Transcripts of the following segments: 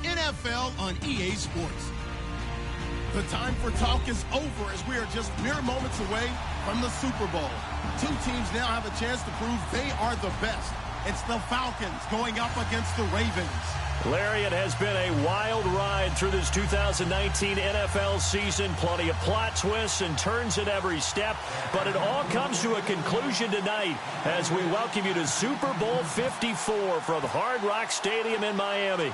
NFL on EA Sports. The time for talk is over as we are just mere moments away from the Super Bowl. Two teams now have a chance to prove they are the best. It's the Falcons going up against the Ravens. Larry, it has been a wild ride through this 2019 NFL season. Plenty of plot twists and turns at every step. But it all comes to a conclusion tonight as we welcome you to Super Bowl 54 from Hard Rock Stadium in Miami.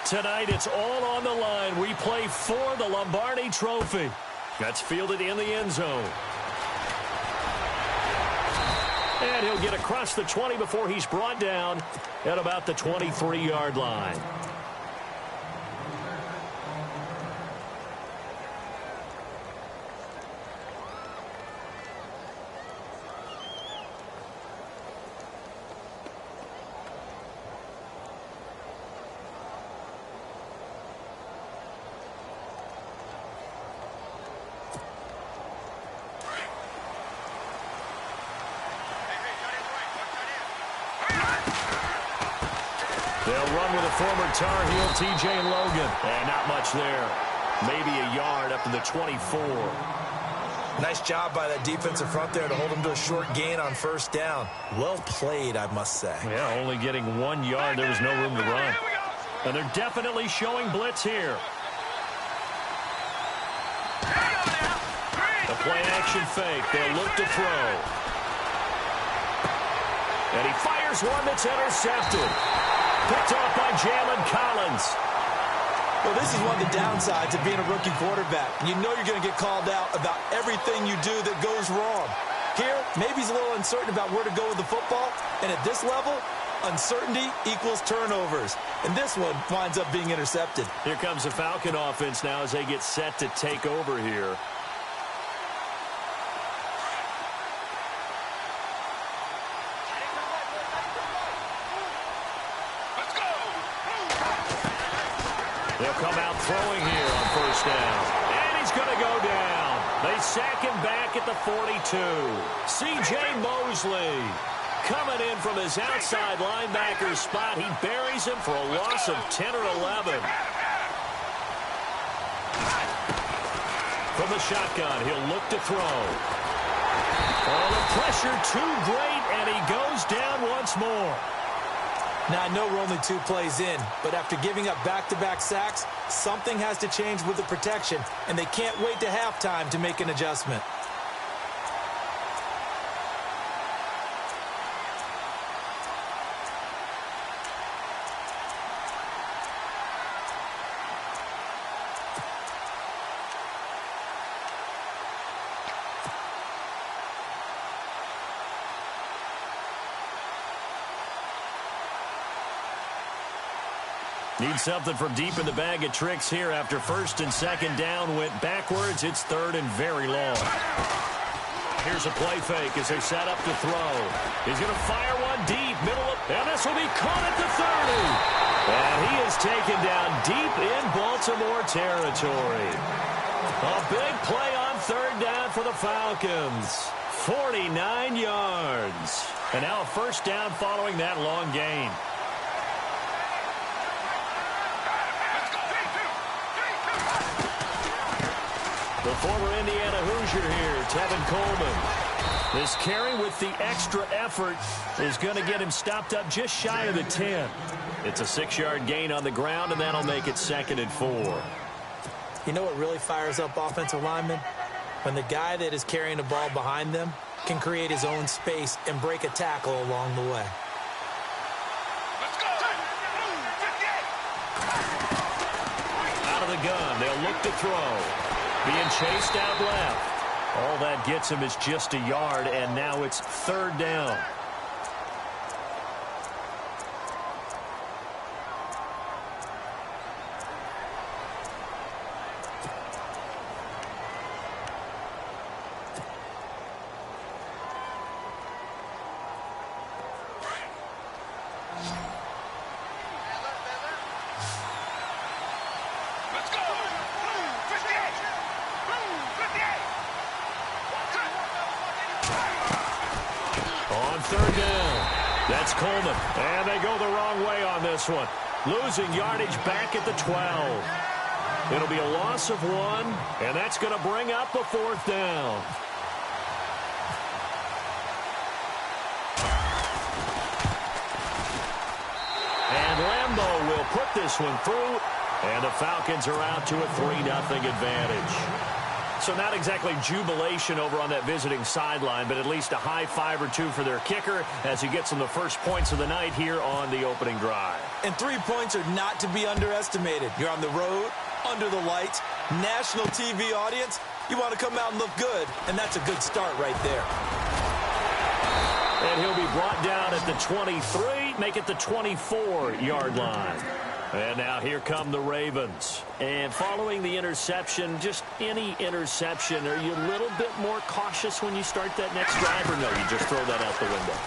Tonight, it's all on the line. We play for the Lombardi Trophy. That's fielded in the end zone. And he'll get across the 20 before he's brought down at about the 23-yard line. They'll run with a former Tar Heel, T.J. Logan. And not much there. Maybe a yard up to the 24. Nice job by that defensive front there to hold him to a short gain on first down. Well played, I must say. Yeah, only getting 1 yard. There was no room to run. And they're definitely showing blitz here. The play-action fake. They'll look to throw. And he fires one that's intercepted. Picked off by Jalen Collins. Well, this is one of the downsides of being a rookie quarterback. You know you're going to get called out about everything you do that goes wrong. Here, maybe he's a little uncertain about where to go with the football. And at this level, uncertainty equals turnovers. And this one winds up being intercepted. Here comes the Falcon offense now as they get set to take over here. They'll come out throwing here on first down. And he's going to go down. They sack him back at the 42. C.J. Mosley coming in from his outside linebacker spot. He buries him for a loss of 10 or 11. From the shotgun, he'll look to throw. Oh, the pressure too great, and he goes down once more. Now, I know we're only 2 plays in, but after giving up back-to-back sacks, something has to change with the protection, and they can't wait to halftime to make an adjustment. Need something from deep in the bag of tricks here after first and second down went backwards. It's third and very long. Here's a play fake as they set up to throw. He's going to fire one deep, middle of, and this will be caught at the 30. And he is taken down deep in Baltimore territory. A big play on third down for the Falcons. 49 yards. And now a first down following that long gain. The former Indiana Hoosier here, Tevin Coleman. This carry with the extra effort is going to get him stopped up just shy of the 10. It's a 6-yard gain on the ground, and that'll make it 2nd and 4. You know what really fires up offensive linemen? When the guy that is carrying the ball behind them can create his own space and break a tackle along the way. Out of the gun, they'll look to throw. Being chased out left. All that gets him is just a yard, and now it's third down. Third down. That's Coleman. And they go the wrong way on this one. Losing yardage back at the 12. It'll be a loss of 1, and that's going to bring up a 4th down. And Lambeau will put this one through, and the Falcons are out to a 3-0 advantage. So not exactly jubilation over on that visiting sideline, but at least a high 5 or 2 for their kicker as he gets them the first points of the night here on the opening drive. And 3 points are not to be underestimated. You're on the road, under the lights, national TV audience. You want to come out and look good, and that's a good start right there. And he'll be brought down at the 23, make it the 24-yard line. And now here come the Ravens. And following the interception, just any interception, are you a little bit more cautious when you start that next drive, or no, you just throw that out the window?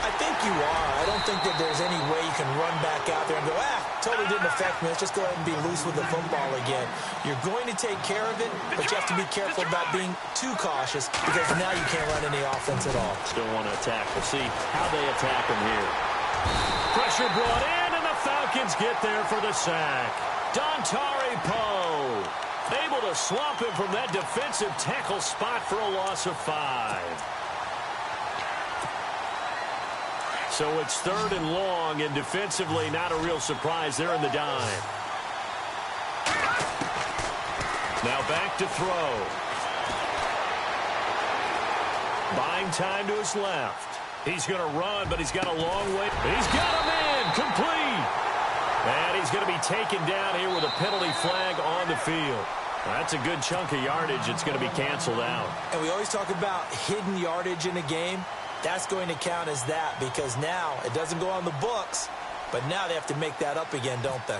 I think you are. I don't think that there's any way you can run back out there and go, totally didn't affect me. Let's just go ahead and be loose with the football again. You're going to take care of it, but you have to be careful about being too cautious because now you can't run any offense at all. Still want to attack. We'll see how they attack him here. Pressure brought in, and the Falcons get there for the sack. Dontari Poe able to swamp him from that defensive tackle spot for a loss of 5. So it's 3rd and long, and defensively not a real surprise. They're in the dime. Now back to throw. Buying time to his left. He's going to run, but he's got a long way. He's got him in, complete. And he's going to be taken down here with a penalty flag on the field. That's a good chunk of yardage. It's going to be canceled out. And we always talk about hidden yardage in a game. That's going to count as that because now it doesn't go on the books, but now they have to make that up again, don't they?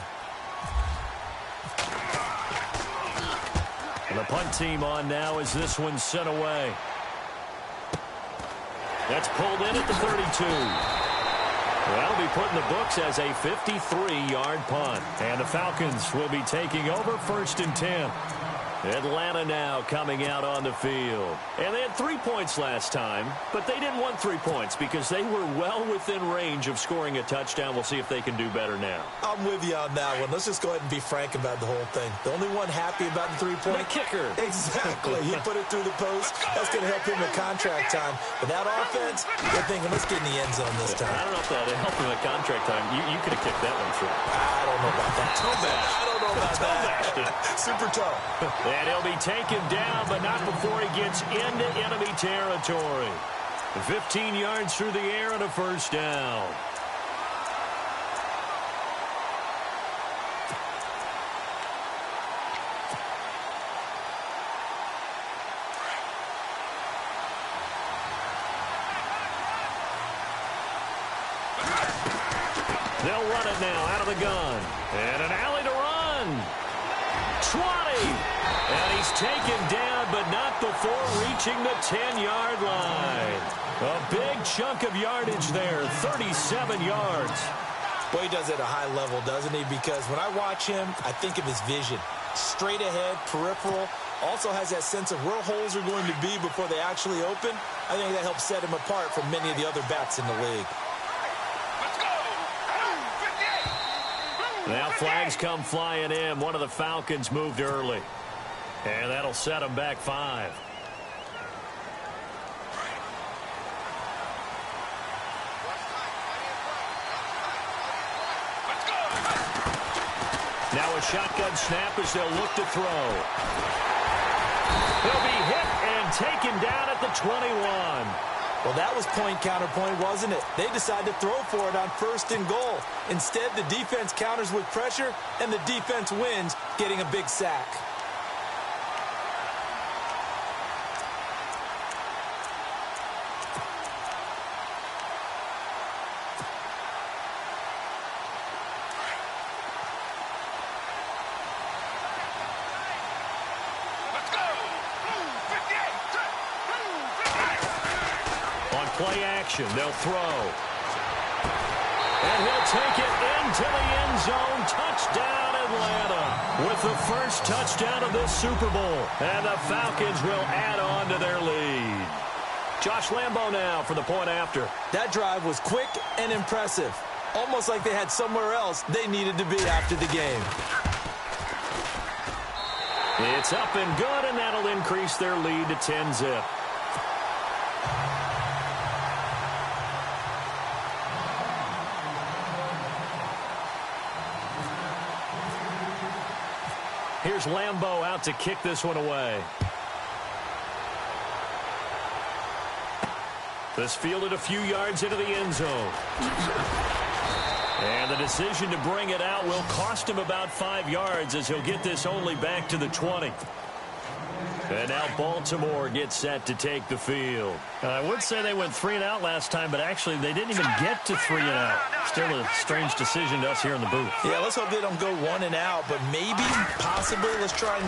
And the punt team on now as this one's sent away. That's pulled in at the 32. That'll be put in the books as a 53-yard punt. And the Falcons will be taking over 1st and 10. Atlanta now coming out on the field. And they had 3 points last time, but they didn't want 3 points because they were well within range of scoring a touchdown. We'll see if they can do better now. I'm with you on that one. Let's just go ahead and be frank about the whole thing. The only one happy about the 3-point. The kicker. Exactly. He put it through the post. That's going to help him at contract time. But that offense, they're thinking, let's get in the end zone this time. I don't know if that helped him at contract time. You could have kicked that one through. I don't know about that. I don't know about that. Super tough. And he'll be taken down, but not before he gets into enemy territory. 15 yards through the air and a 1st down. They'll run it now out of the gun. And an alley to run. 20. And he's taken down, but not before reaching the 10-yard line. A big chunk of yardage there, 37 yards. Boy, he does it at a high level, doesn't he? Because when I watch him, I think of his vision. Straight ahead, peripheral. Also has that sense of where holes are going to be before they actually open. I think that helps set him apart from many of the other backs in the league. Now flags come flying in. One of the Falcons moved early. And that'll set them back 5. Now a shotgun snap as they'll look to throw. He'll be hit and taken down at the 21. Well, that was point counterpoint, wasn't it? They decided to throw for it on 1st and goal. Instead, the defense counters with pressure, and the defense wins, getting a big sack. Play action. They'll throw. And he'll take it into the end zone. Touchdown, Atlanta. With the first touchdown of this Super Bowl. And the Falcons will add on to their lead. Josh Lambeau now for the point after. That drive was quick and impressive. almost like they had somewhere else they needed to be after the game. It's up and good, and that'll increase their lead to 10-zip. Here's Lambeau out to kick this one away. This fielded a few yards into the end zone. And the decision to bring it out will cost him about 5 yards as he'll get this only back to the 20. And now Baltimore gets set to take the field. I would say they went 3 and out last time, but actually they didn't even get to 3 and out. Still a strange decision to us here in the booth. Yeah, let's hope they don't go 1 and out, but maybe, possibly, let's try and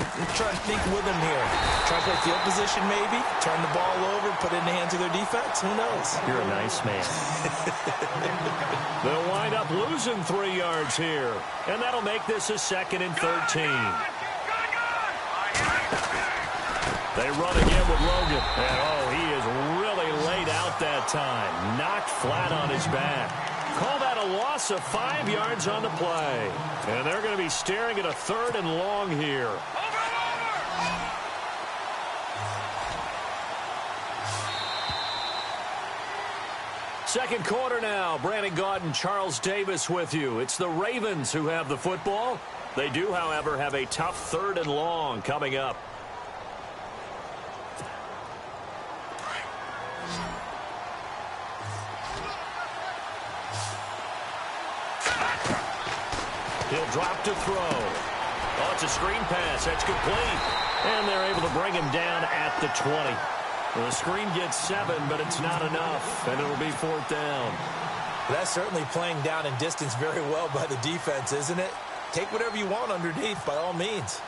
think with them here. Try to play field position maybe, turn the ball over, put it in the hands of their defense. Who knows? You're a nice man. They'll wind up losing 3 yards here, and that'll make this a 2nd and 13. They run again with Logan. And, oh, he is really laid out that time. Knocked flat on his back. Call that a loss of 5 yards on the play. And they're going to be staring at a 3rd and long here. Second quarter now. Brandon Gaudin and Charles Davis with you. It's the Ravens who have the football. They do, however, have a tough 3rd and long coming up. He'll drop to throw. Oh, it's a screen pass. That's complete. And they're able to bring him down at the 20. Well, the screen gets 7, but it's not enough, and it'll be 4th down. That's certainly playing down in distance very well by the defense, isn't it? Take whatever you want underneath, by all means.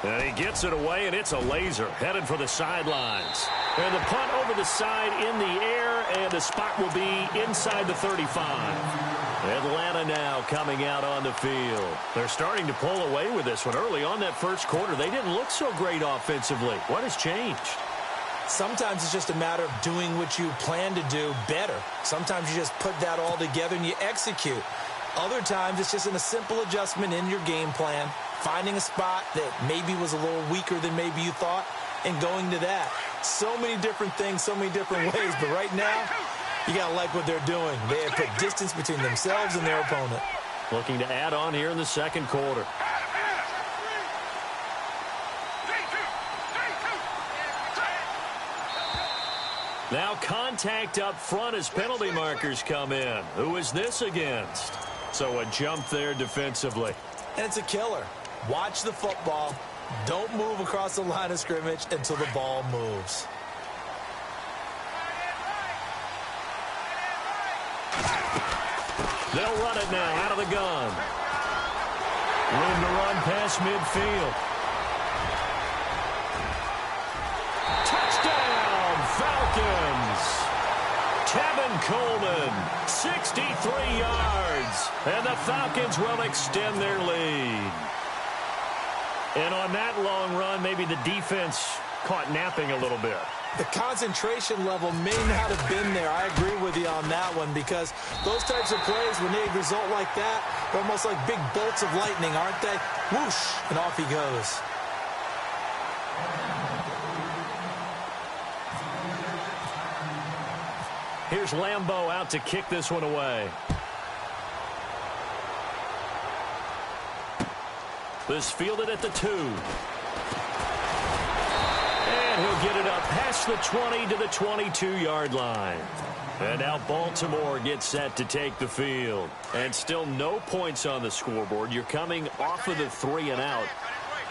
And he gets it away, and it's a laser headed for the sidelines. And the punt over the side in the air, and the spot will be inside the 35. Atlanta now coming out on the field. They're starting to pull away with this one. Early on that first quarter, they didn't look so great offensively. What has changed? Sometimes it's just a matter of doing what you plan to do better. Sometimes you just put that all together and you execute. Other times it's just a simple adjustment in your game plan, finding a spot that maybe was a little weaker than maybe you thought, and going to that. So many different things, so many different ways, but right now, you got to like what they're doing. They have put distance between themselves and their opponent. Looking to add on here in the second quarter. Now contact up front as penalty markers come in. Who is this against? So a jump there defensively. And it's a killer. Watch the football. Don't move across the line of scrimmage until the ball moves. They'll run it now out of the gun. Room to run past midfield. Touchdown, Falcons. Tevin Coleman, 63 yards. And the Falcons will extend their lead. And on that long run, maybe the defense caught napping a little bit. The concentration level may not have been there. I agree with you on that one, because those types of plays, when they result like that, they're almost like big bolts of lightning, aren't they? Whoosh, and off he goes. Here's Lambeau out to kick this one away. This fielded at the 2. And he'll get it up past the 20 to the 22-yard line. And now Baltimore gets set to take the field. And still no points on the scoreboard. You're coming off of the 3 and out.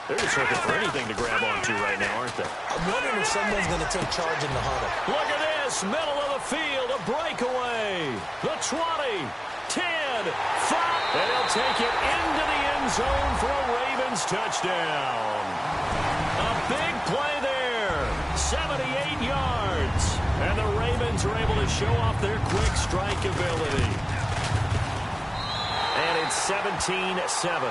They're just looking for anything to grab onto right now, aren't they? I'm wondering if someone's going to take charge in the huddle. Look at this. Middle of the field. A breakaway. The 20. 10, 5, and he'll take it into the end zone for a Ravens touchdown. A big play there, 78 yards, and the Ravens are able to show off their quick strike ability. And it's 17-7.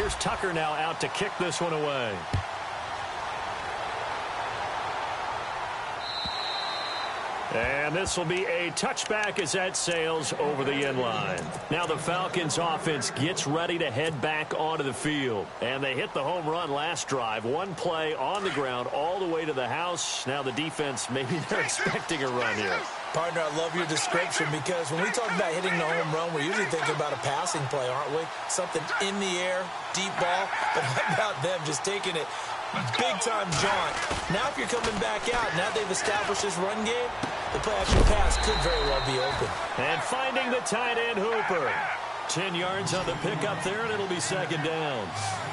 Here's Tucker now out to kick this one away. And this will be a touchback as that sails over the end line. Now the Falcons offense gets ready to head back onto the field. And they hit the home run last drive. One play on the ground all the way to the house. Now the defense, maybe they're expecting a run here. Partner, I love your description because when we talk about hitting the home run, we're usually thinking about a passing play, aren't we? Something in the air, deep ball. But how about them just taking it big-time jaunt? Now if you're coming back out, now they've established this run game, the play-action pass could very well be open. And finding the tight end Hooper. 10 yards on the pickup there, and it'll be second down.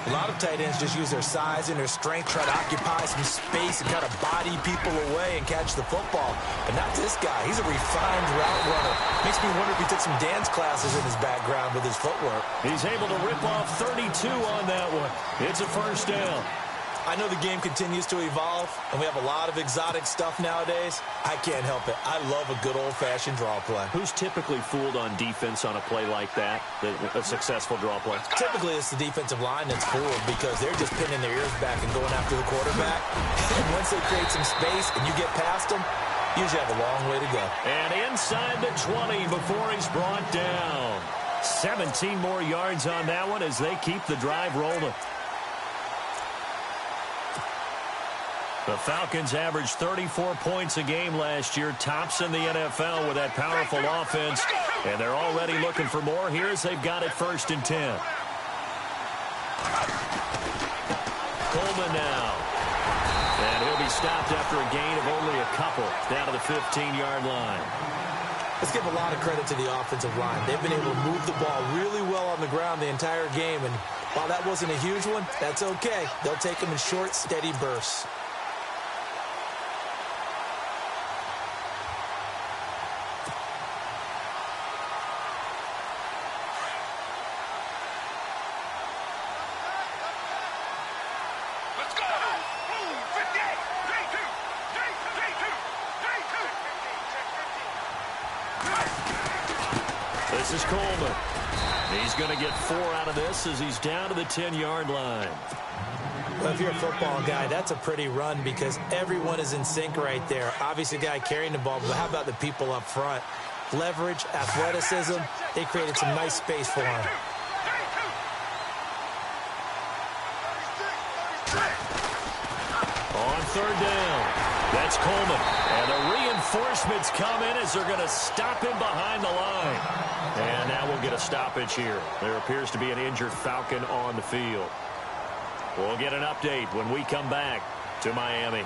A lot of tight ends just use their size and their strength, try to occupy some space and kind of body people away and catch the football. But not this guy. He's a refined route runner. Makes me wonder if he took some dance classes in his background with his footwork. He's able to rip off 32 on that one. It's a first down. I know the game continues to evolve, and we have a lot of exotic stuff nowadays. I can't help it. I love a good old-fashioned draw play. Who's typically fooled on defense on a play like that, a successful draw play? Typically, it's the defensive line that's fooled because they're just pinning their ears back and going after the quarterback. And once they create some space and you get past them, you usually have a long way to go. And inside the 20 before he's brought down. 17 more yards on that one as they keep the drive rolling. The Falcons averaged 34 points a game last year, tops in the NFL with that powerful offense, and they're already looking for more here as they've got it 1st and 10. Coleman now. And he'll be stopped after a gain of only a couple down to the 15-yard line. Let's give a lot of credit to the offensive line. They've been able to move the ball really well on the ground the entire game, and while that wasn't a huge one, that's okay. They'll take them in short, steady bursts. This is Coleman. He's going to get 4 out of this as he's down to the 10-yard line. Well, if you're a football guy, that's a pretty run because everyone is in sync right there. Obviously, the guy carrying the ball, but how about the people up front? Leverage, athleticism, they created some nice space for him. On 3rd down, that's Coleman. And the reinforcements come in as they're going to stop him behind the line. And now we'll get a stoppage here. There appears to be an injured Falcon on the field. We'll get an update when we come back to Miami.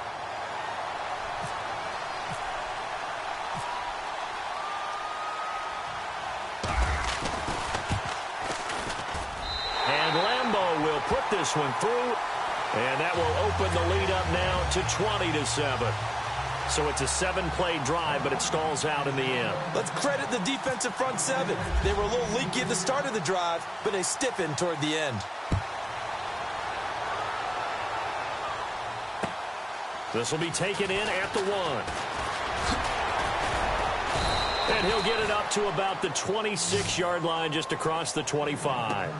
And Lambeau will put this one through. And that will open the lead up now to 20-7. So it's a 7-play drive, but it stalls out in the end. Let's credit the defensive front 7. They were a little leaky at the start of the drive, but they stiffened toward the end. This will be taken in at the 1. And he'll get it up to about the 26-yard line just across the 25.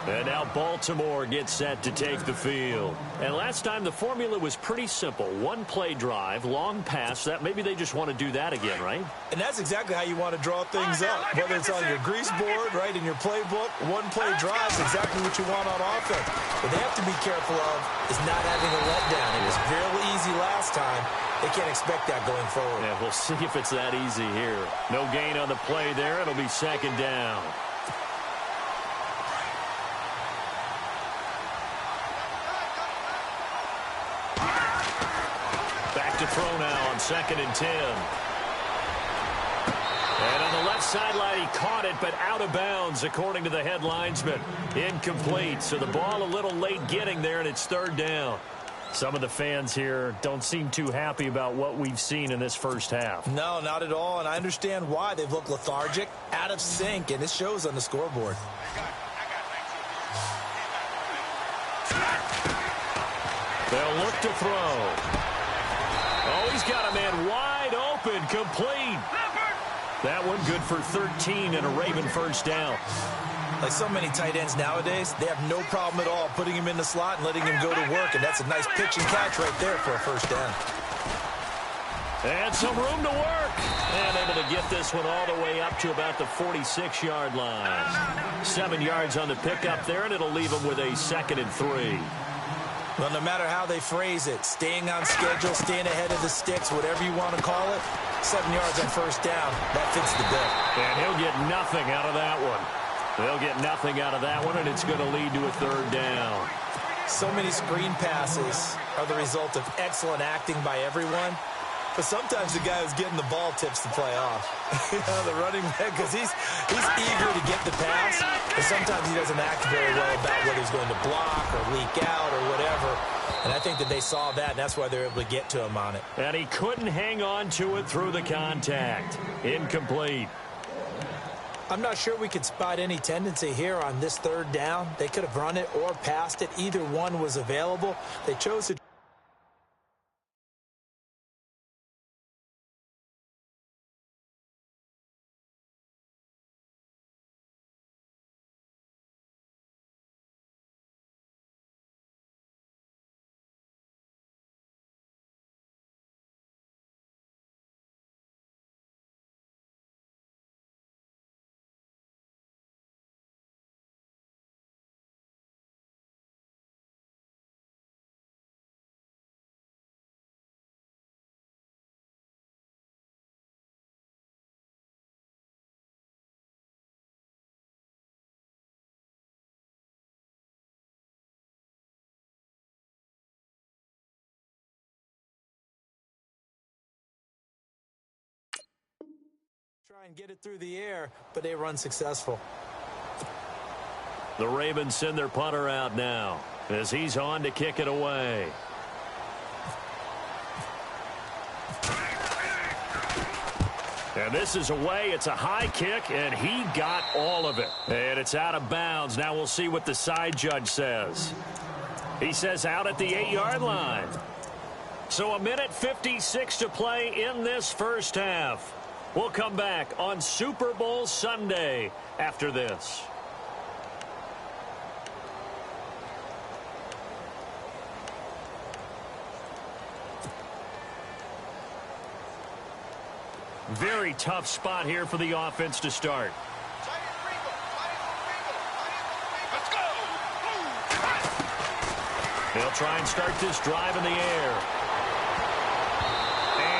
And now Baltimore gets set to take the field. And last time the formula was pretty simple. 1-play drive, long pass. That maybe they just want to do that again, right? And that's exactly how you want to draw things up. Whether it's on your grease board, right, in your playbook, 1-play drive is exactly what you want on offense. What they have to be careful of is not having a letdown. It was real easy last time. They can't expect that going forward. Yeah, we'll see if it's that easy here. No gain on the play there. It'll be 2nd down. To throw now on 2nd and 10. And on the left sideline, he caught it, but out of bounds, according to the head linesman. Incomplete, so the ball a little late getting there, and it's 3rd down. Some of the fans here don't seem too happy about what we've seen in this first half. No, not at all, and I understand why. They've looked lethargic, out of sync, and it shows on the scoreboard. They'll look to throw. Oh, he's got a man wide open, complete. That one good for 13 and a Raven 1st down. Like so many tight ends nowadays, they have no problem at all putting him in the slot and letting him go to work, and that's a nice pitch and catch right there for a first down. And some room to work. And able to get this one all the way up to about the 46-yard line. 7 yards on the pickup there, and it'll leave them with a 2nd and 3. Well, no matter how they phrase it, staying on schedule, staying ahead of the sticks, whatever you want to call it, 7 yards on first down, that fits the bill. And he'll get nothing out of that one. They'll get nothing out of that one, and it's going to lead to a 3rd down. So many screen passes are the result of excellent acting by everyone. But sometimes the guy who's getting the ball tips the play off. The running back, because he's eager to get the pass, but sometimes he doesn't act very well about whether he's going to block or leak out or whatever. And I think that they saw that, and that's why they're able to get to him on it. And he couldn't hang on to it through the contact. Incomplete. I'm not sure we could spot any tendency here on this 3rd down. They could have run it or passed it. Either one was available. They chose to. Try and get it through the air, but they run successful. The Ravens send their punter out now as he's on to kick it away. And this is away. It's a high kick, and he got all of it. And it's out of bounds. Now we'll see what the side judge says. He says out at the 8-yard line. So 1:56 to play in this first half. We'll come back on Super Bowl Sunday after this. Very tough spot here for the offense to start. Let's go. They'll try and start this drive in the air.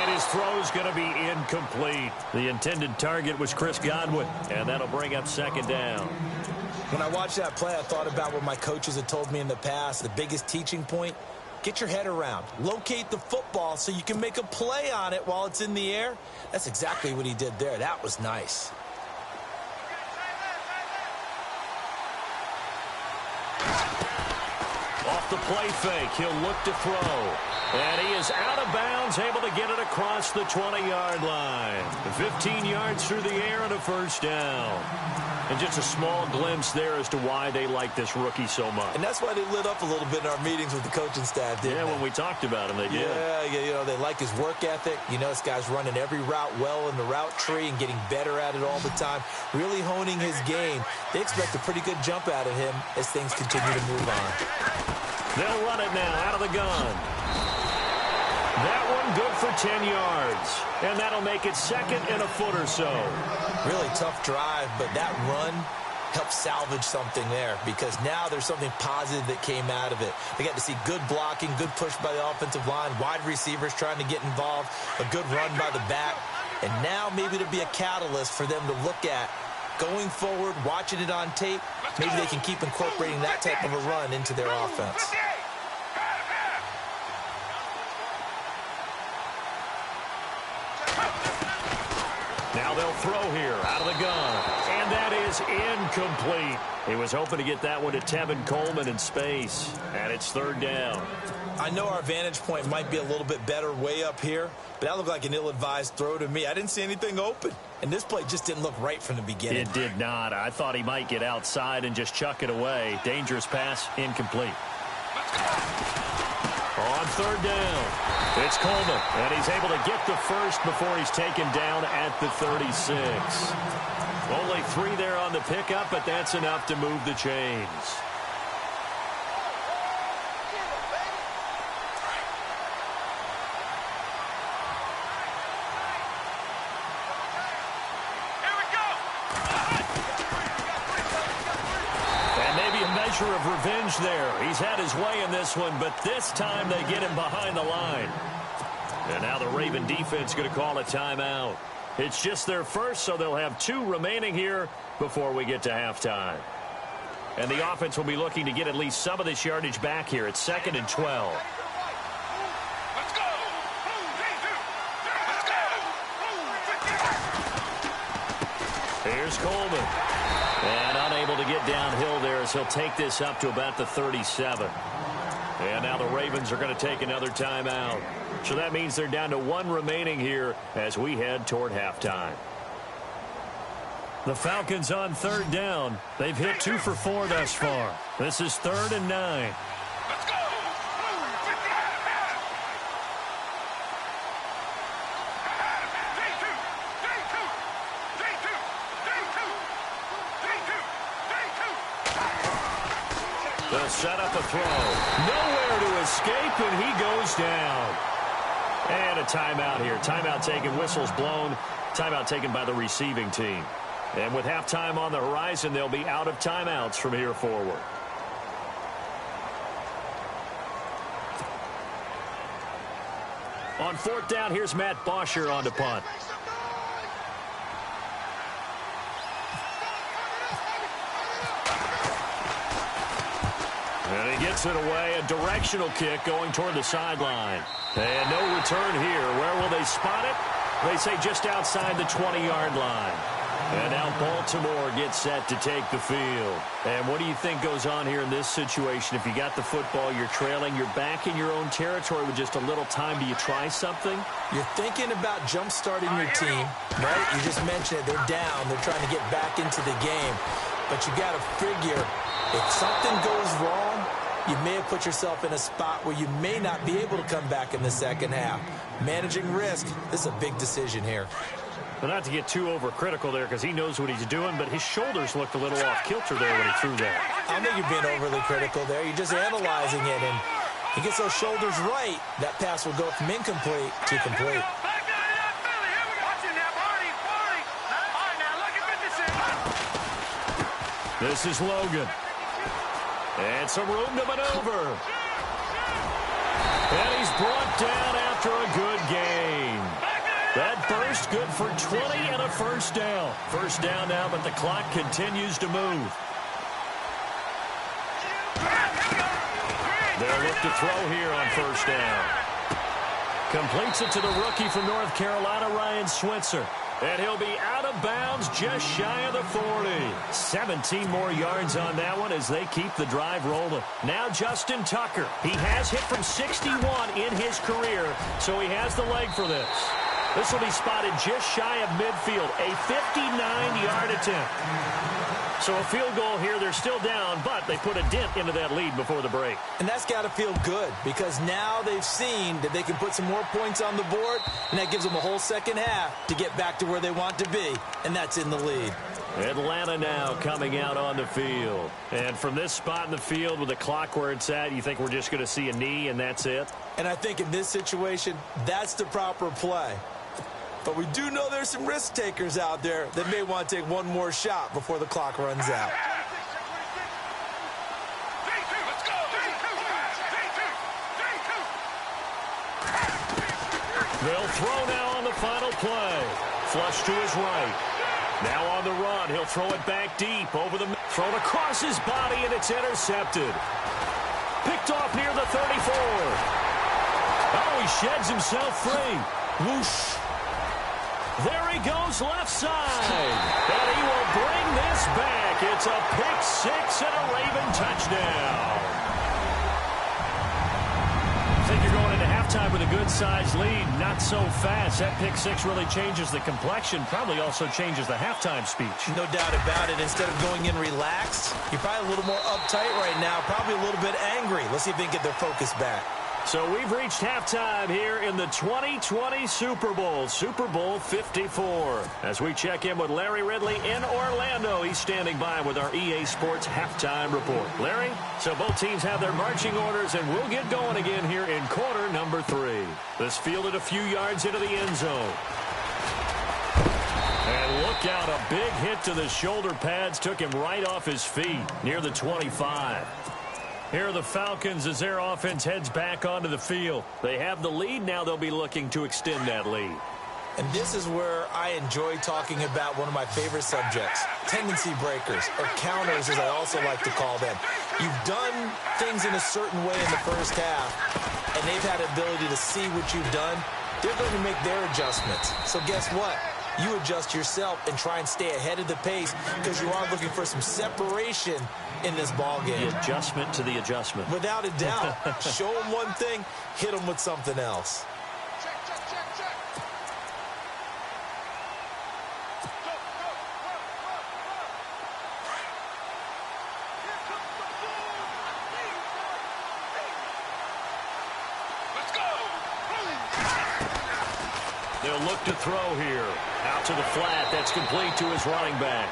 His throw's going to be incomplete. The intended target was Chris Godwin, and that'll bring up 2nd down. When I watched that play, I thought about what my coaches had told me in the past. The biggest teaching point, get your head around. Locate the football so you can make a play on it while it's in the air. That's exactly what he did there. That was nice. Off the play fake, he'll look to throw. And he is out of bounds, able to get it across the 20-yard line. 15 yards through the air and a first down. And just a small glimpse there as to why they like this rookie so much. And that's why they lit up a little bit in our meetings with the coaching staff, didn't they? Yeah, when we talked about him, they did. Yeah, you know, they like his work ethic. You know, this guy's running every route well in the route tree and getting better at it all the time, really honing his game. They expect a pretty good jump out of him as things continue to move on. They'll run it now out of the gun. That one good for 10 yards. And that'll make it 2nd and a foot or so. Really tough drive, but that run helped salvage something there because now there's something positive that came out of it. They got to see good blocking, good push by the offensive line, wide receivers trying to get involved, a good run by the back. And now maybe to be a catalyst for them to look at going forward, watching it on tape. Maybe they can keep incorporating that type of a run into their offense. Now they'll throw here out of the gun. And that is incomplete. He was hoping to get that one to Tevin Coleman in space. And it's 3rd down. I know our vantage point might be a little bit better way up here, but that looked like an ill-advised throw to me. I didn't see anything open. And this play just didn't look right from the beginning. It did not. I thought he might get outside and just chuck it away. Dangerous pass, incomplete. On 3rd down, it's Coleman, and he's able to get the first before he's taken down at the 36. Only 3 there on the pickup, but that's enough to move the chains. Of revenge there. He's had his way in this one, but this time they get him behind the line. And now the Raven defense going to call a timeout. It's just their first, so they'll have 2 remaining here before we get to halftime. And the offense will be looking to get at least some of this yardage back here. It's 2nd and 12. Let's go! Here's Coleman. And unable to get downhill there as he'll take this up to about the 37. And now the Ravens are going to take another timeout. So that means they're down to 1 remaining here as we head toward halftime. The Falcons on 3rd down. They've hit 2 for 4 thus far. This is 3rd and 9. Let's go! They'll set up a throw. Nowhere to escape, and he goes down. And a timeout here. Timeout taken, whistles blown. Timeout taken by the receiving team. And with halftime on the horizon, they'll be out of timeouts from here forward. On 4th down, here's Matt Bosher on to punt. And he gets it away. A directional kick going toward the sideline. And no return here. Where will they spot it? They say just outside the 20-yard line. And now Baltimore gets set to take the field. And what do you think goes on here in this situation? If you got the football, you're trailing, you're back in your own territory with just a little time. Do you try something? You're thinking about jump-starting your team, right? You just mentioned it. They're down. They're trying to get back into the game. But you got to figure, if something goes wrong, you may have put yourself in a spot where you may not be able to come back in the second half. Managing risk, this is a big decision here. Well, not to get too overcritical there because he knows what he's doing, but his shoulders looked a little off kilter there when he threw that. I don't think you're being overly critical there. You're just analyzing it, and he gets those shoulders right. That pass will go from incomplete to complete. This is Logan. And some room to maneuver. And he's brought down after a good game. That burst good for 20 and a first down. First down now, but the clock continues to move. They'll look to throw here on first down. Completes it to the rookie from North Carolina, Ryan Switzer. And he'll be out of bounds just shy of the 40. 17 more yards on that one as they keep the drive rolling. Now Justin Tucker. He has hit from 61 in his career, so he has the leg for this. This will be spotted just shy of midfield. A 59-yard attempt. So a field goal here. They're still down, but they put a dent into that lead before the break. And that's got to feel good because now they've seen that they can put some more points on the board, and that gives them a whole second half to get back to where they want to be, and that's in the lead. Atlanta now coming out on the field. And from this spot in the field with the clock where it's at, you think we're just going to see a knee and that's it? And I think in this situation, that's the proper play. But we do know there's some risk takers out there that may want to take one more shot before the clock runs out. They'll throw now on the final play. Flush to his right. Now on the run, he'll throw it back deep over the thrown across his body, and it's intercepted. Picked off near the 34. Oh, he sheds himself free. Whoosh. There he goes left side. And he will bring this back. It's a pick six and a Raven touchdown. I think you're going into halftime with a good-sized lead. Not so fast. That pick six really changes the complexion. Probably also changes the halftime speech. No doubt about it. Instead of going in relaxed, you're probably a little more uptight right now. Probably a little bit angry. Let's see if they can get their focus back. So we've reached halftime here in the 2020 Super Bowl, Super Bowl 54. As we check in with Larry Ridley in Orlando, he's standing by with our EA Sports halftime report. Larry, so both teams have their marching orders, and we'll get going again here in quarter number 3. This fielded a few yards into the end zone. And look out, a big hit to the shoulder pads took him right off his feet near the 25. Here are the Falcons as their offense heads back onto the field. They have the lead. Now they'll be looking to extend that lead. And this is where I enjoy talking about one of my favorite subjects, tendency breakers, or counters as I also like to call them. You've done things in a certain way in the first half, and they've had the ability to see what you've done. They're going to make their adjustments. So guess what? You adjust yourself and try and stay ahead of the pace because you are looking for some separation in this ball game. The adjustment to the adjustment. Without a doubt. Show them one thing, hit them with something else. They'll look to throw here. Out to the flat. That's complete to his running back.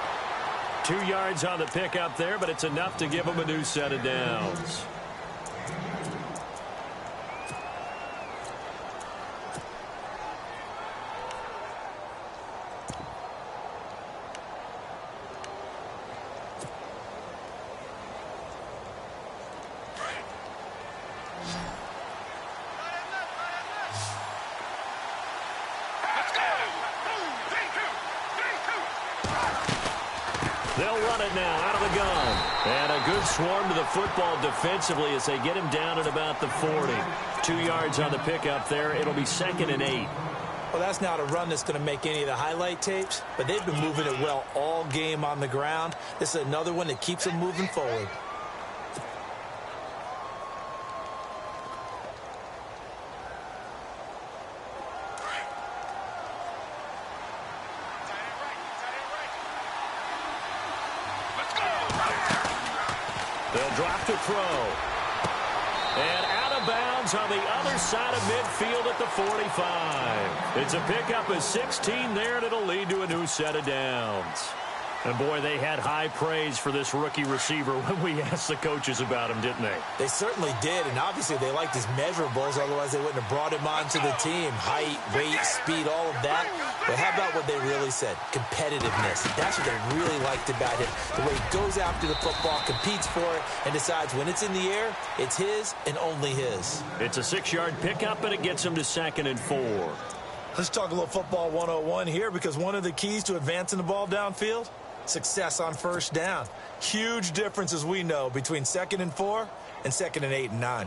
2 yards on the pickup there, but it's enough to give him a new set of downs. They'll run it now out of the gun. And a good swarm to the football defensively as they get him down at about the 40. 2 yards on the pickup there. It'll be 2nd and 8. Well, that's not a run that's going to make any of the highlight tapes, but they've been moving it well all game on the ground. This is another one that keeps them moving forward. They'll drop to throw. And out of bounds on the other side of midfield at the 45. It's a pickup of 16 there, and it'll lead to a new set of downs. And, boy, they had high praise for this rookie receiver when we asked the coaches about him, didn't they? They certainly did, and obviously they liked his measurables. Otherwise, they wouldn't have brought him onto the team. Height, weight, speed, all of that. But how about what they really said? Competitiveness. That's what they really liked about him. The way he goes after the football, competes for it, and decides when it's in the air, it's his and only his. It's a 6-yard pickup, and it gets him to 2nd and 4. Let's talk a little football 101 here, because one of the keys to advancing the ball downfield, success on first down. Huge difference, as we know, between 2nd and 4 and 2nd and 8 and 9.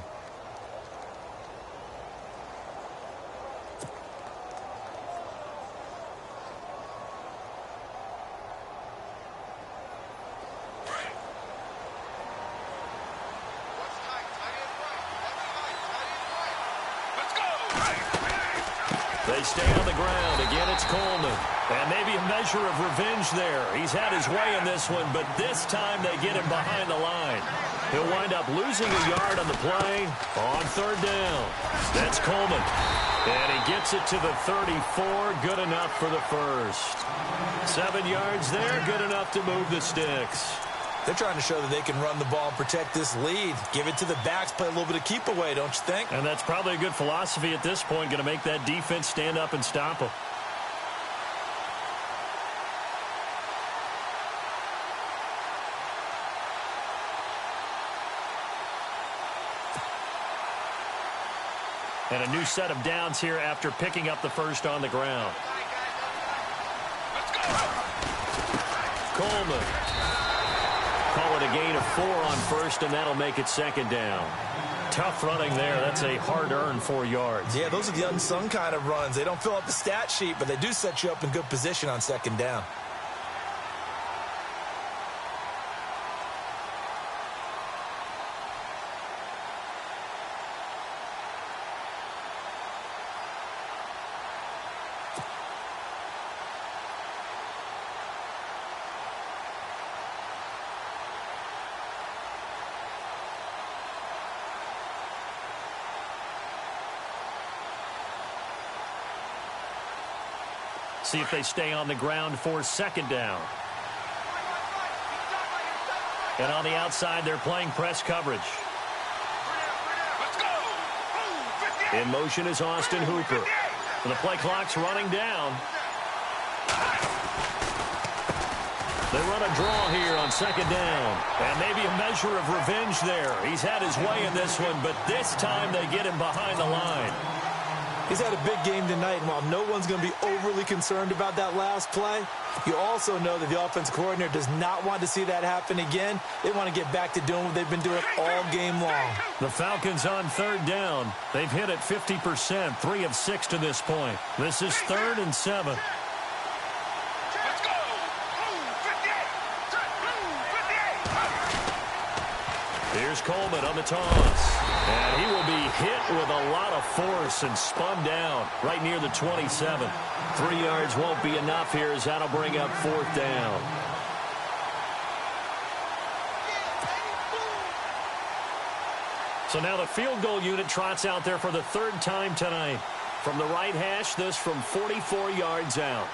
They stay on the ground. Again, it's Coleman. And maybe a measure of revenge there. He's had his way in this one, but this time they get him behind the line. He'll wind up losing a yard on the play on 3rd down. That's Coleman. And he gets it to the 34. Good enough for the first. 7 yards there. Good enough to move the sticks. They're trying to show that they can run the ball and protect this lead. Give it to the backs, play a little bit of keep away, don't you think? And that's probably a good philosophy at this point, going to make that defense stand up and stop them. And a new set of downs here after picking up the first on the ground. Coleman. Call it a gain of 4 on first, and that'll make it 2nd down. Tough running there. That's a hard-earned 4 yards. Yeah, those are the unsung kind of runs. They don't fill up the stat sheet, but they do set you up in good position on 2nd down. See if they stay on the ground for second down. And on the outside, they're playing press coverage. Let's go. In motion is Austin Hooper. The play clock's running down. They run a draw here on second down. And maybe a measure of revenge there. He's had his way in this one, but this time they get him behind the line. He's had a big game tonight, and while no one's going to be overly concerned about that last play, you also know that the offensive coordinator does not want to see that happen again. They want to get back to doing what they've been doing all game long. The Falcons on third down. They've hit it 50%, 3 of 6 to this point. This is 3rd and 7. Let's go. 58. Here's Coleman on the toss. And he will be hit with a lot of force and spun down right near the 27. 3 yards won't be enough here as that'll bring up 4th down. So now the field goal unit trots out there for the 3rd time tonight. From the right hash, this from 44 yards out.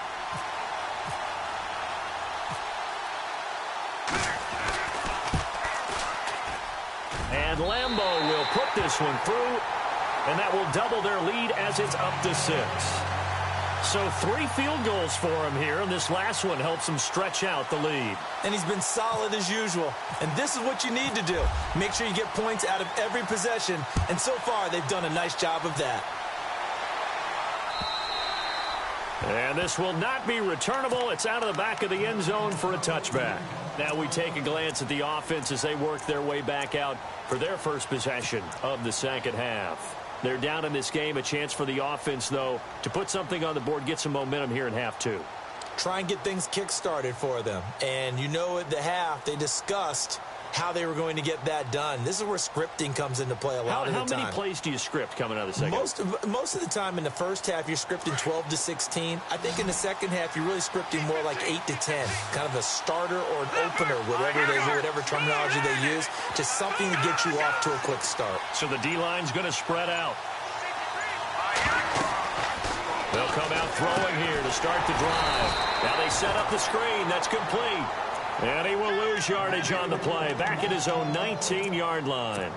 And Lambeau will put this one through, and that will double their lead as it's up to 6. So 3 field goals for him here, and this last one helps him stretch out the lead. And he's been solid as usual. And this is what you need to do. Make sure you get points out of every possession. And so far, they've done a nice job of that. And this will not be returnable. It's out of the back of the end zone for a touchback. Now we take a glance at the offense as they work their way back out for their first possession of the second half. They're down in this game. A chance for the offense, though, to put something on the board, get some momentum here in half 2. Try and get things kick-started for them. And you know at the half, they discussed how they were going to get that done. This is where scripting comes into play a lot of the time. How many plays do you script coming out of the second half? Most of the time in the first half, you're scripting 12 to 16. I think in the second half, you're really scripting more like 8 to 10. Kind of a starter or an opener, whatever terminology they use. Just something to get you off to a quick start. So the D-line's going to spread out. They'll come out throwing here to start the drive. Now they set up the screen. That's complete. And he will lose yardage on the play. Back at his own 19-yard line.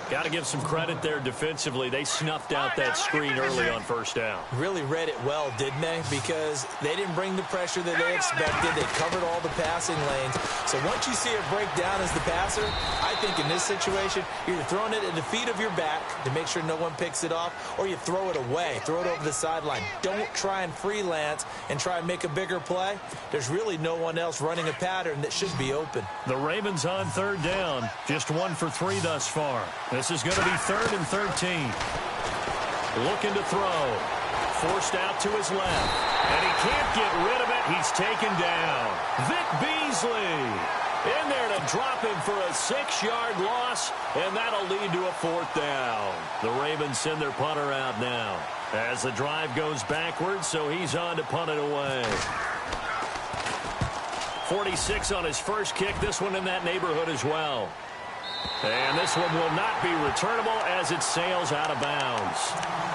Got to give some credit there defensively. They snuffed out that screen early on first down. Really read it well, didn't they? Because they didn't bring the pressure that they expected. They covered all the passing lanes. So once you see it break down as the passer, I think in this situation, you're either throwing it at the feet of your back to make sure no one picks it off, or you throw it away. Throw it over the sideline. Don't try and freelance and try and make a bigger play. There's really no one else running a pattern that should be open. The Ravens on third down. Just 1 for 3 thus far. This is going to be 3rd and 13. Looking to throw. Forced out to his left. And he can't get rid of it. He's taken down. Vic Beasley in there to drop him for a 6-yard loss. And that'll lead to a 4th down. The Ravens send their punter out now as the drive goes backwards, so he's on to punt it away. 46 on his first kick. This one in that neighborhood as well. And this one will not be returnable as it sails out of bounds.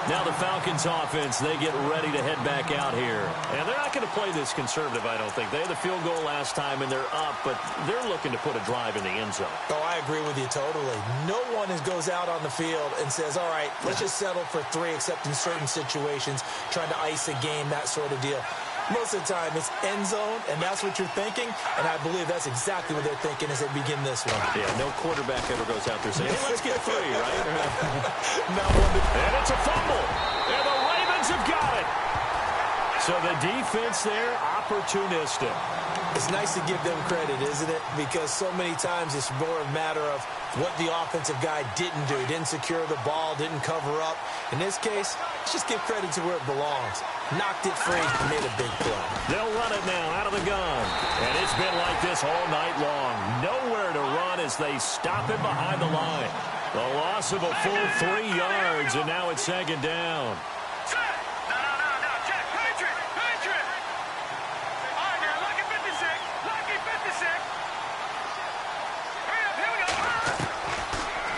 Now the Falcons offense, they get ready to head back out here. And they're not going to play this conservative, I don't think. They had the field goal last time, and they're up, but they're looking to put a drive in the end zone. Oh, I agree with you totally. No one goes out on the field and says, all right, let's just settle for 3, except in certain situations, trying to ice a game, that sort of deal. Most of the time, it's end zone, and that's what you're thinking, and I believe that's exactly what they're thinking as they begin this one. Yeah, no quarterback ever goes out there saying, hey, let's get 3, right? And it's a fumble, and the Ravens have got it. So the defense there, opportunistic. It's nice to give them credit, isn't it? Because so many times it's more a matter of what the offensive guy didn't do. He didn't secure the ball, didn't cover up. In this case, let's just give credit to where it belongs. Knocked it free, made a big play. They'll run it now out of the gun. And it's been like this all night long. Nowhere to run as they stop him behind the line. The loss of a full 3 yards, and now it's 2nd down. No. Check. Patriot. All right, now, lucky 56. Lucky 56. Hurry up, here we go.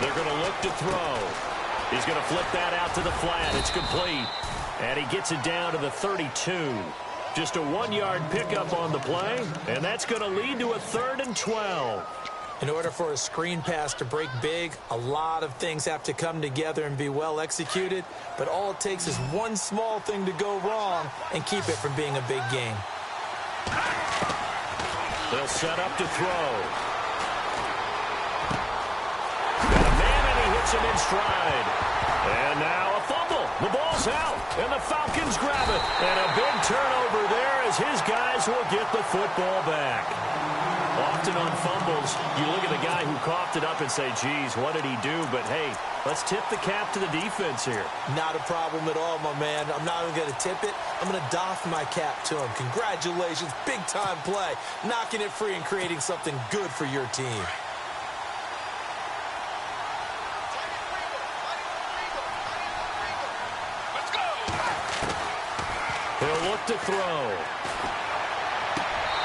They're going to look to throw. He's going to flip that out to the flat. It's complete. And he gets it down to the 32. Just a 1-yard pickup on the play, and that's going to lead to a 3rd and 12. In order for a screen pass to break big, a lot of things have to come together and be well executed, but all it takes is one small thing to go wrong and keep it from being a big game. They'll set up to throw. Got a man, and he hits him in stride. And now a fumble. The ball's out, and the Falcons grab it. And a big turnover there as his guys will get the football back. Often on fumbles, you look at the guy who coughed it up and say, geez, what did he do? But, hey, let's tip the cap to the defense here. Not a problem at all, my man. I'm not even going to tip it. I'm going to doff my cap to him. Congratulations, big-time play. Knocking it free and creating something good for your team. Let's go. He'll look to throw.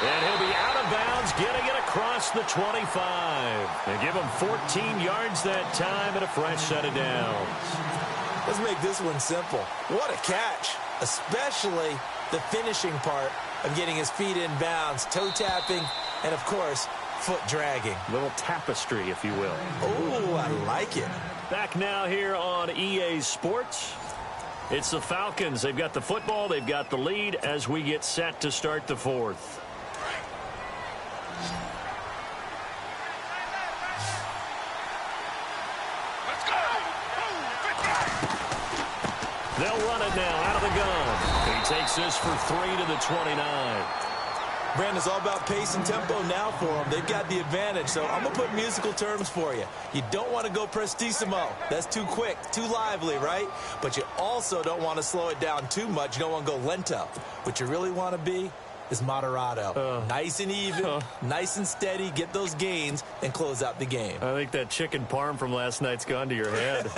And he'll be out of bounds, getting it across the 25. And give him 14 yards that time and a fresh set of downs. Let's make this one simple. What a catch, especially the finishing part of getting his feet in bounds, toe tapping, and, of course, foot dragging. A little tapestry, if you will. Oh, I like it. Back now here on EA Sports. It's the Falcons. They've got the football. They've got the lead as we get set to start the 4th. They'll run it now out of the gun. He takes this for 3 to the 29. Brandon, it's all about pace and tempo now for them. They've got the advantage, so I'm going to put musical terms for you. You don't want to go prestissimo. That's too quick, too lively, right? But you also don't want to slow it down too much. You don't want to go lento. What you really want to be is moderato. Nice and even, nice and steady, get those gains, and close out the game. I think that chicken parm from last night's gone to your head.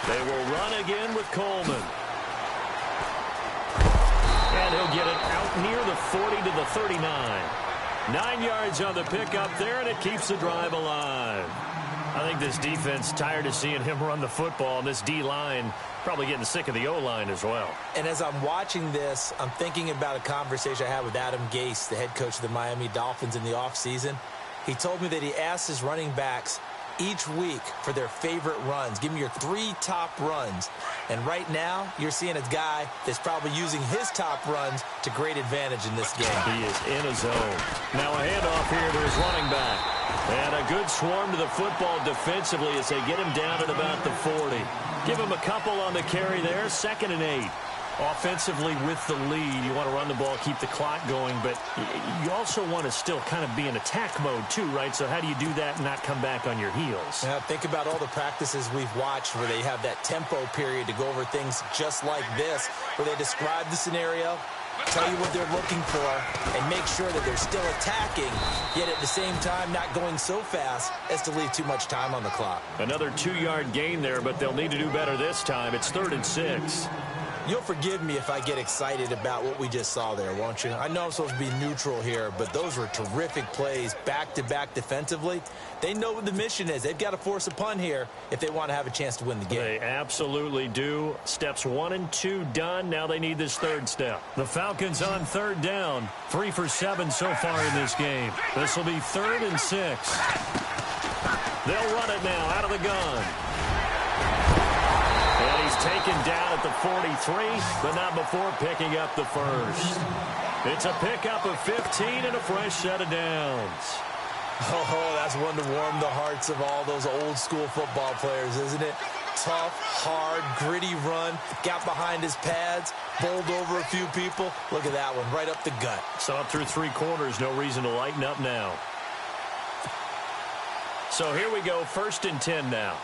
They will run again with Coleman. And he'll get it out near the 40 to the 39. 9 yards on the pickup there, and it keeps the drive alive. I think this defense tired of seeing him run the football, and this D-line probably getting sick of the O-line as well. And as I'm watching this, I'm thinking about a conversation I had with Adam Gase, the head coach of the Miami Dolphins in the offseason. He told me that he asked his running backs each week for their favorite runs. Give me your 3 top runs. And right now, you're seeing a guy that's probably using his top runs to great advantage in this game. He is in his zone. Now a handoff here to his running back. And a good swarm to the football defensively as they get him down at about the 40. Give him a couple on the carry there. 2nd and 8. Offensively with the lead, you want to run the ball, keep the clock going, but you also want to still kind of be in attack mode too, right? So how do you do that and not come back on your heels? Yeah, think about all the practices we've watched where they have that tempo period to go over things just like this, where they describe the scenario, tell you what they're looking for, and make sure that they're still attacking, yet at the same time not going so fast as to leave too much time on the clock. Another 2-yard gain there, but they'll need to do better this time. It's 3rd and 6. You'll forgive me if I get excited about what we just saw there, won't you? I know I'm supposed to be neutral here, but those were terrific plays back-to-back defensively. They know what the mission is. They've got to force a punt here if they want to have a chance to win the game. They absolutely do. Steps 1 and 2 done. Now they need this 3rd step. The Falcons on 3rd down. 3 for 7 so far in this game. This will be 3rd and 6. They'll run it now out of the gun. And he's taken down at the 43, but not before picking up the first. It's a pickup of 15 and a fresh set of downs. Oh, that's one to warm the hearts of all those old-school football players, isn't it? Tough, hard, gritty run, got behind his pads, bowled over a few people. Look at that one, right up the gut. Saw it through 3 quarters, no reason to lighten up now. So here we go, 1st and 10 now.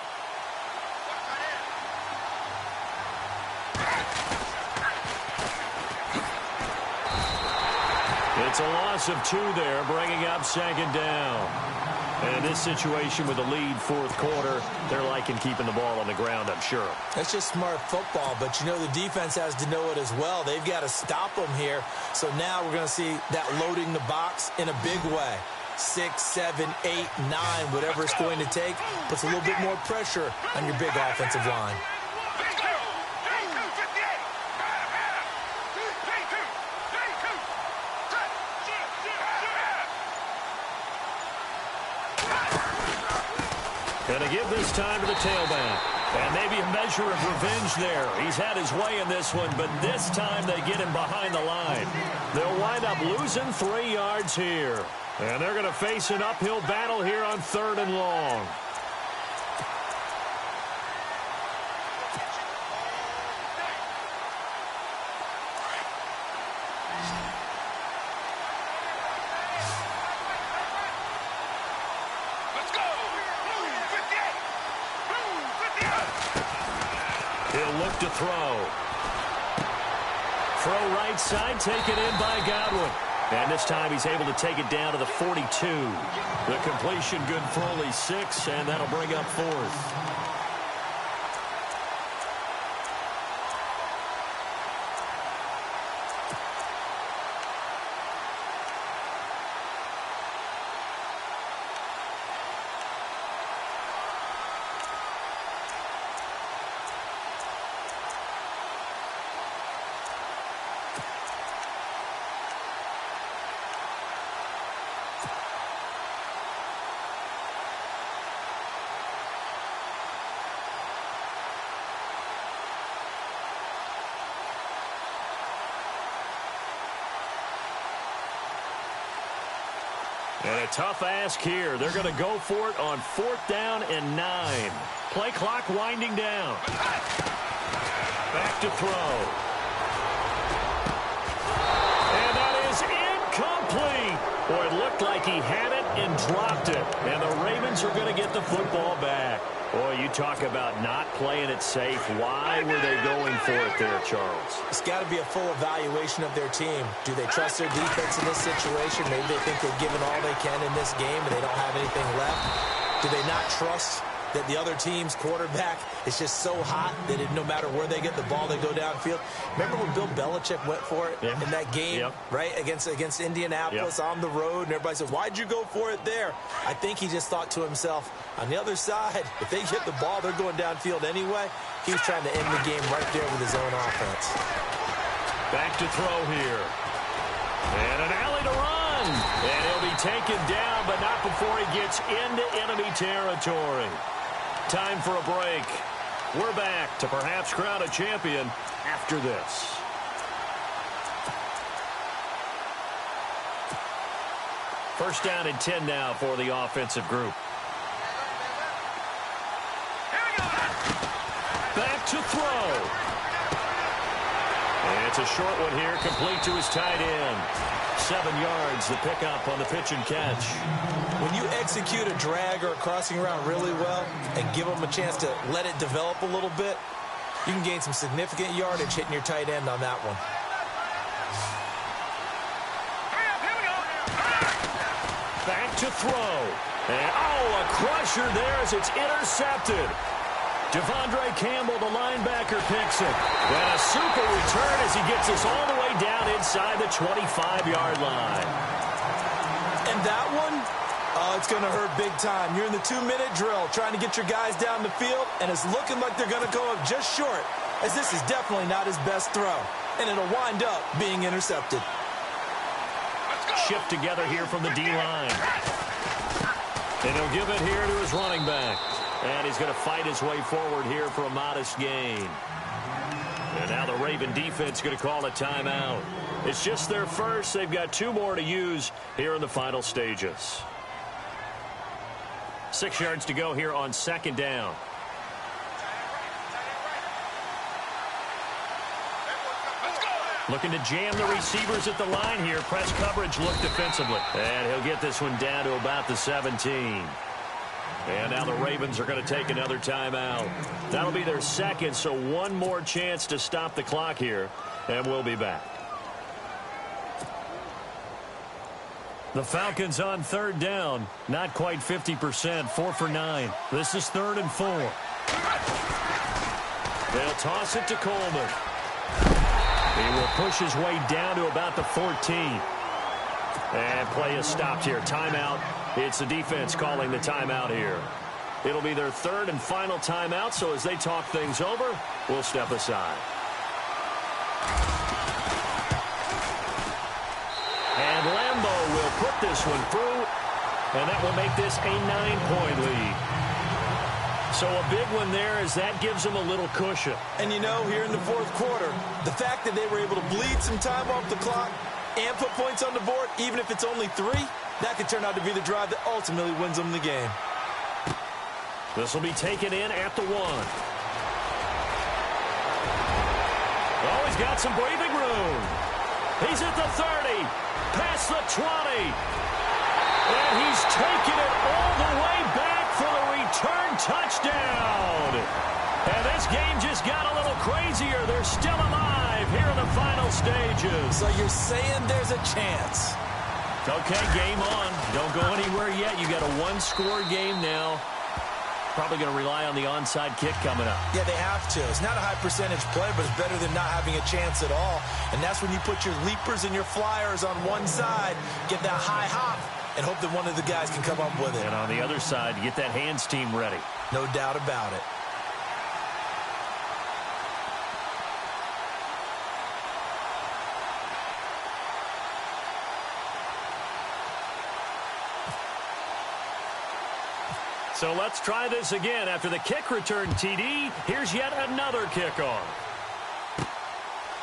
It's a loss of 2 there, bringing up 2nd down. And in this situation with the lead 4th quarter, they're liking keeping the ball on the ground, I'm sure. That's just smart football, but you know the defense has to know it as well. They've got to stop them here. So now we're going to see that loading the box in a big way. 6, 7, 8, 9, whatever it's going to take, puts a little bit more pressure on your big offensive line. Going to give this time to the tailback. And maybe a measure of revenge there. He's had his way in this one, but this time they get him behind the line. They'll wind up losing 3 yards here. And they're going to face an uphill battle here on 3rd and long. He'll look to throw. Throw right side, taken in by Godwin. And this time he's able to take it down to the 42. The completion good for only 6, and that'll bring up 4th. And a tough ask here. They're going to go for it on 4th down and 9. Play clock winding down. Back to throw. And that is incomplete. Boy, it looked like he had it and dropped it. And the Ravens are going to get the football back. Boy, you talk about not playing it safe. Why were they going for it there, Charles? It's got to be a full evaluation of their team. Do they trust their defense in this situation? Maybe they think they've given all they can in this game and they don't have anything left. Do they not trust that the other team's quarterback is just so hot that no matter where they get the ball, they go downfield? Remember when Bill Belichick went for it in that game, right, against Indianapolis on the road, and everybody said, why'd you go for it there? I think he just thought to himself, on the other side, if they get the ball, they're going downfield anyway. He was trying to end the game right there with his own offense. Back to throw here. And an alley to run. And he'll be taken down, but not before he gets into enemy territory. Time for a break. We're back to perhaps crown a champion after this. First down and 10 now for the offensive group. Back to throw. And it's a short one here, complete to his tight end. 7 yards, the pickup on the pitch and catch. When you execute a drag or a crossing route really well and give them a chance to let it develop a little bit, you can gain some significant yardage hitting your tight end on that one. Back to throw. And, a crusher there as it's intercepted. Devondre Campbell, the linebacker, picks it. And a super return as he gets us all the way down inside the 25-yard line. And that one, it's going to hurt big time. You're in the 2-minute drill trying to get your guys down the field, and it's looking like they're going to go up just short, as this is definitely not his best throw. And it'll wind up being intercepted. Shift together here from the D-line. And he'll give it here to his running back. And he's going to fight his way forward here for a modest gain. And now the Raven defense going to call a timeout. It's just their first. They've got 2 more to use here in the final stages. 6 yards to go here on 2nd down. Looking to jam the receivers at the line here. Press coverage look defensively. And he'll get this one down to about the 17. And now the Ravens are going to take another timeout. That'll be their second, so 1 more chance to stop the clock here. And we'll be back. The Falcons on 3rd down. Not quite 50%. 4 for 9. This is 3rd and 4. They'll toss it to Coleman. He will push his way down to about the 14. And play is stopped here. Timeout. It's the defense calling the timeout here. It'll be their third and final timeout, so as they talk things over, we'll step aside. And Lambo will put this one through, and that will make this a 9-point lead. So a big one there as that gives them a little cushion. And you know, here in the fourth quarter, the fact that they were able to bleed some time off the clock and put points on the board, even if it's only 3, that could turn out to be the drive that ultimately wins them the game. This will be taken in at the 1. Oh, he's got some breathing room. He's at the 30, past the 20. And he's taken it all the way back for the return touchdown. And this game just got a little crazier. They're still alive here in the final stages. So you're saying there's a chance. Okay, game on. Don't go anywhere yet. You got a 1-score game now. Probably going to rely on the onside kick coming up. Yeah, they have to. It's not a high-percentage play, but it's better than not having a chance at all. And that's when you put your leapers and your flyers on one side, get that high hop, and hope that one of the guys can come up with it. And on the other side, get that hands team ready. No doubt about it. So let's try this again. After the kick return TD, here's yet another kickoff.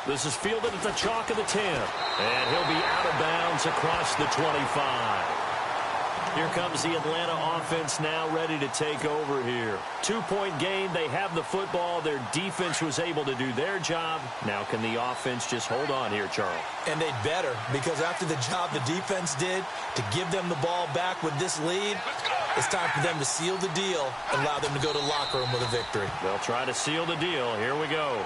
This is fielded at the chalk of the 10. And he'll be out of bounds across the 25. Here comes the Atlanta offense now ready to take over here. 2-point game. They have the football. Their defense was able to do their job. Now can the offense just hold on here, Charles? And they'd better, because after the job the defense did to give them the ball back with this lead, it's time for them to seal the deal and allow them to go to the locker room with a victory. They'll try to seal the deal. Here we go.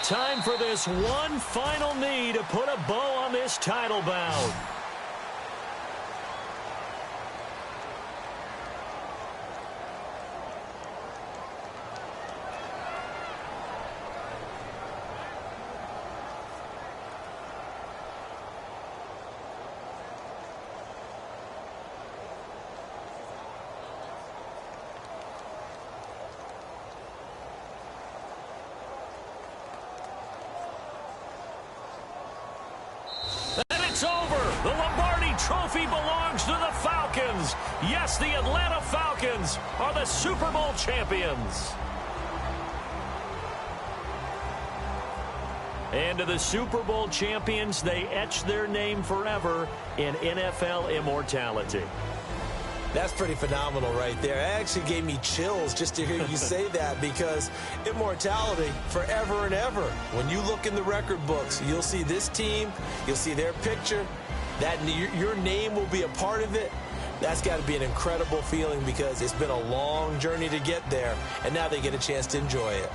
Time for this one final knee to put a bow on this title bout. It's over. The Lombardi Trophy belongs to the Falcons. Yes, the Atlanta Falcons are the Super Bowl champions. And to the Super Bowl champions, they etch their name forever in NFL immortality. That's pretty phenomenal right there. It actually gave me chills just to hear you say that, because immortality forever and ever. When you look in the record books, you'll see this team, you'll see their picture, that your name will be a part of it. That's got to be an incredible feeling, because it's been a long journey to get there, and now they get a chance to enjoy it.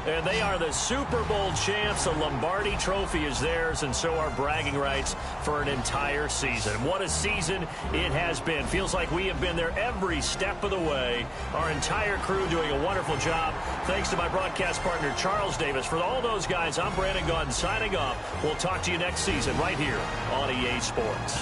And they are the Super Bowl champs. The Lombardi Trophy is theirs, and so are bragging rights for an entire season. What a season it has been. Feels like we have been there every step of the way. Our entire crew doing a wonderful job. Thanks to my broadcast partner, Charles Davis. For all those guys, I'm Brandon Gaudin signing off. We'll talk to you next season right here on EA Sports.